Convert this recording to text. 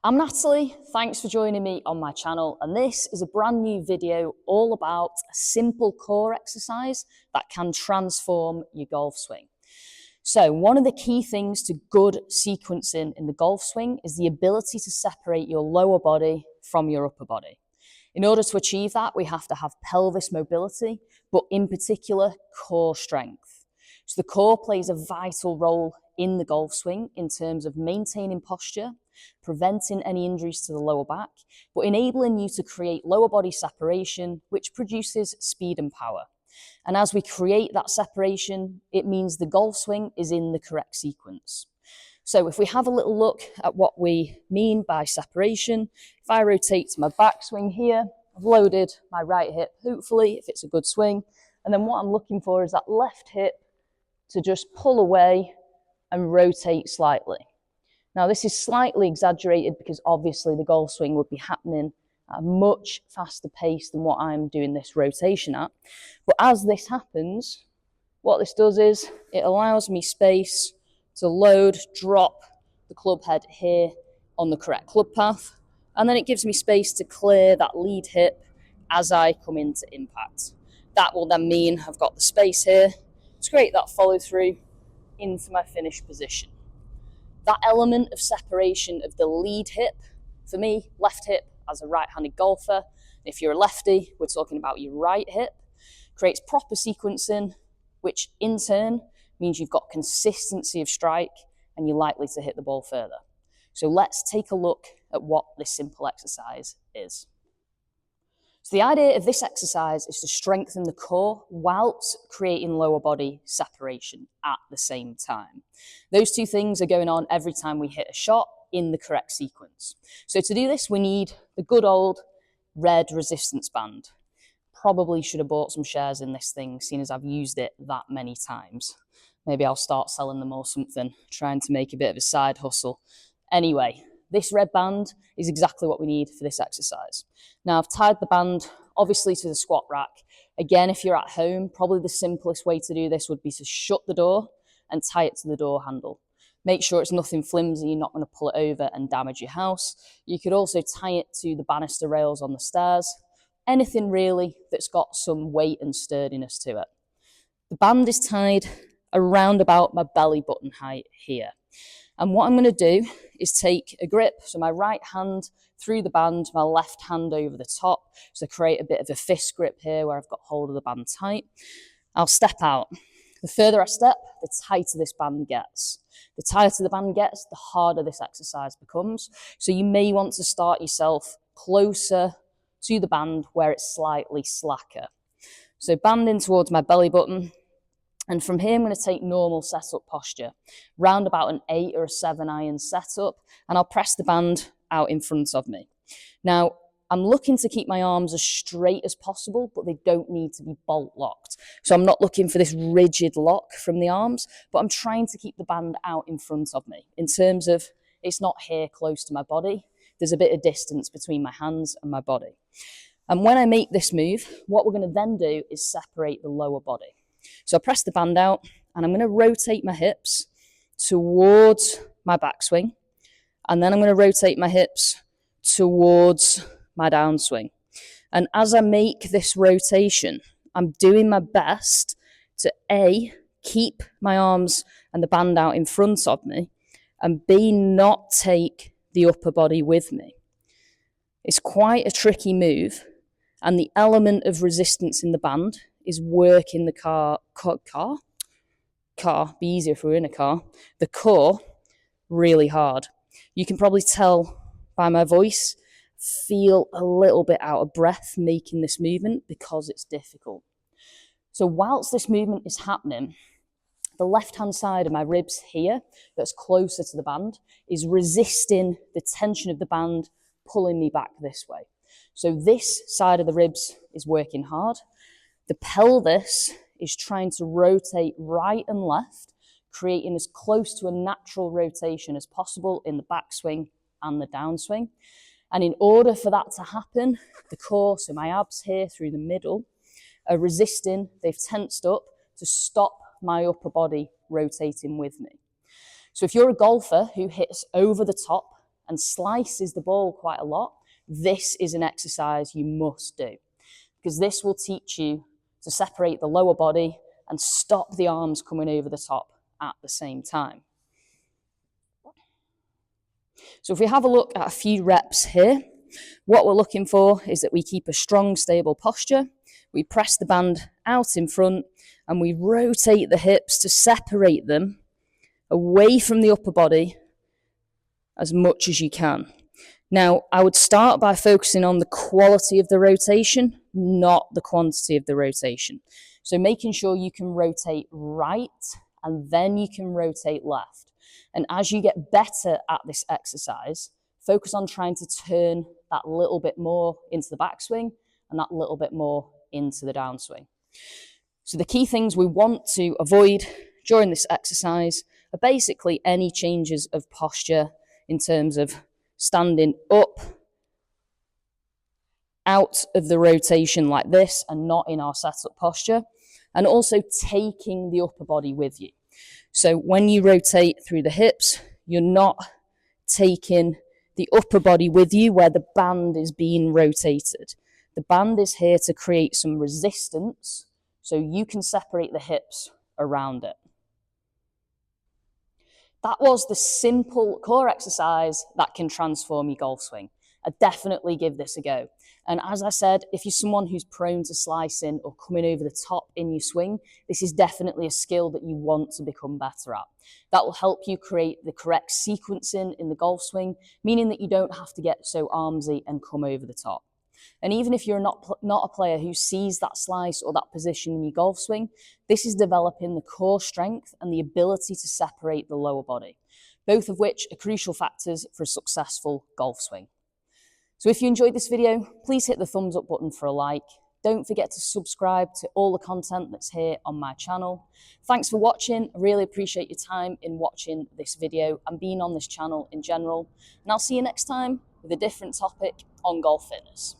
I'm Natalie, thanks for joining me on my channel, and this is a brand new video all about a simple core exercise that can transform your golf swing. So one of the key things to good sequencing in the golf swing is the ability to separate your lower body from your upper body. In order to achieve that, we have to have pelvis mobility, but in particular, core strength. So the core plays a vital role in the golf swing in terms of maintaining posture, preventing any injuries to the lower back, but enabling you to create lower body separation, which produces speed and power. And as we create that separation, it means the golf swing is in the correct sequence. So if we have a little look at what we mean by separation, if I rotate to my backswing here, I've loaded my right hip, hopefully, if it's a good swing. And then what I'm looking for is that left hip to just pull away and rotate slightly. Now this is slightly exaggerated because obviously the golf swing would be happening at a much faster pace than what I'm doing this rotation at. But as this happens, what this does is it allows me space to load, drop the club head here on the correct club path, and then it gives me space to clear that lead hip as I come into impact. That will then mean I've got the space here to create that follow through into my finish position. That element of separation of the lead hip, for me, left hip as a right-handed golfer, if you're a lefty, we're talking about your right hip, creates proper sequencing, which in turn means you've got consistency of strike and you're likely to hit the ball further. So let's take a look at what this simple exercise is. So the idea of this exercise is to strengthen the core whilst creating lower body separation at the same time. Those two things are going on every time we hit a shot in the correct sequence. So to do this, we need the good old red resistance band. Probably should have bought some shares in this thing, seeing as I've used it that many times. Maybe I'll start selling them or something, trying to make a bit of a side hustle. Anyway, this red band is exactly what we need for this exercise. Now I've tied the band obviously to the squat rack. Again, if you're at home, probably the simplest way to do this would be to shut the door and tie it to the door handle. Make sure it's nothing flimsy, you're not going to pull it over and damage your house. You could also tie it to the banister rails on the stairs. Anything really that's got some weight and sturdiness to it. The band is tied around about my belly button height here. And what I'm going to do is take a grip, so my right hand through the band, my left hand over the top, so create a bit of a fist grip here where I've got hold of the band tight. I'll step out. The further I step, the tighter this band gets. The tighter the band gets, the harder this exercise becomes. So you may want to start yourself closer to the band where it's slightly slacker. So band in towards my belly button. And from here, I'm going to take normal setup posture, round about an 8 or a 7 iron setup, and I'll press the band out in front of me. Now, I'm looking to keep my arms as straight as possible, but they don't need to be bolt locked. So I'm not looking for this rigid lock from the arms, but I'm trying to keep the band out in front of me in terms of it's not here close to my body. There's a bit of distance between my hands and my body. And when I make this move, what we're going to then do is separate the lower body. So I press the band out and I'm going to rotate my hips towards my backswing. And then I'm going to rotate my hips towards my downswing. And as I make this rotation, I'm doing my best to A, keep my arms and the band out in front of me, and B, not take the upper body with me. It's quite a tricky move, and the element of resistance in the band is working the car, be easier if we were in a car, the core really hard. You can probably tell by my voice, feel a little bit out of breath making this movement because it's difficult. So whilst this movement is happening, the left-hand side of my ribs here, that's closer to the band, is resisting the tension of the band pulling me back this way. So this side of the ribs is working hard. The pelvis is trying to rotate right and left, creating as close to a natural rotation as possible in the backswing and the downswing. And in order for that to happen, the core, so my abs here through the middle, are resisting, they've tensed up to stop my upper body rotating with me. So if you're a golfer who hits over the top and slices the ball quite a lot, this is an exercise you must do, because this will teach you to separate the lower body and stop the arms coming over the top at the same time. So if we have a look at a few reps here, what we're looking for is that we keep a strong, stable posture. We press the band out in front and we rotate the hips to separate them away from the upper body as much as you can. Now, I would start by focusing on the quality of the rotation, not the quantity of the rotation. So making sure you can rotate right and then you can rotate left. And as you get better at this exercise, focus on trying to turn that little bit more into the backswing and that little bit more into the downswing. So the key things we want to avoid during this exercise are basically any changes of posture in terms of standing up, out of the rotation like this and not in our setup posture, and also taking the upper body with you. So when you rotate through the hips, you're not taking the upper body with you where the band is being rotated. The band is here to create some resistance so you can separate the hips around it. That was the simple core exercise that can transform your golf swing. I'd definitely give this a go. And as I said, if you're someone who's prone to slicing or coming over the top in your swing, this is definitely a skill that you want to become better at. That will help you create the correct sequencing in the golf swing, meaning that you don't have to get so armsy and come over the top. And even if you're not a player who sees that slice or that position in your golf swing, this is developing the core strength and the ability to separate the lower body, both of which are crucial factors for a successful golf swing. So if you enjoyed this video, please hit the thumbs up button for a like. Don't forget to subscribe to all the content that's here on my channel. Thanks for watching. I really appreciate your time in watching this video and being on this channel in general. And I'll see you next time with a different topic on golf fitness.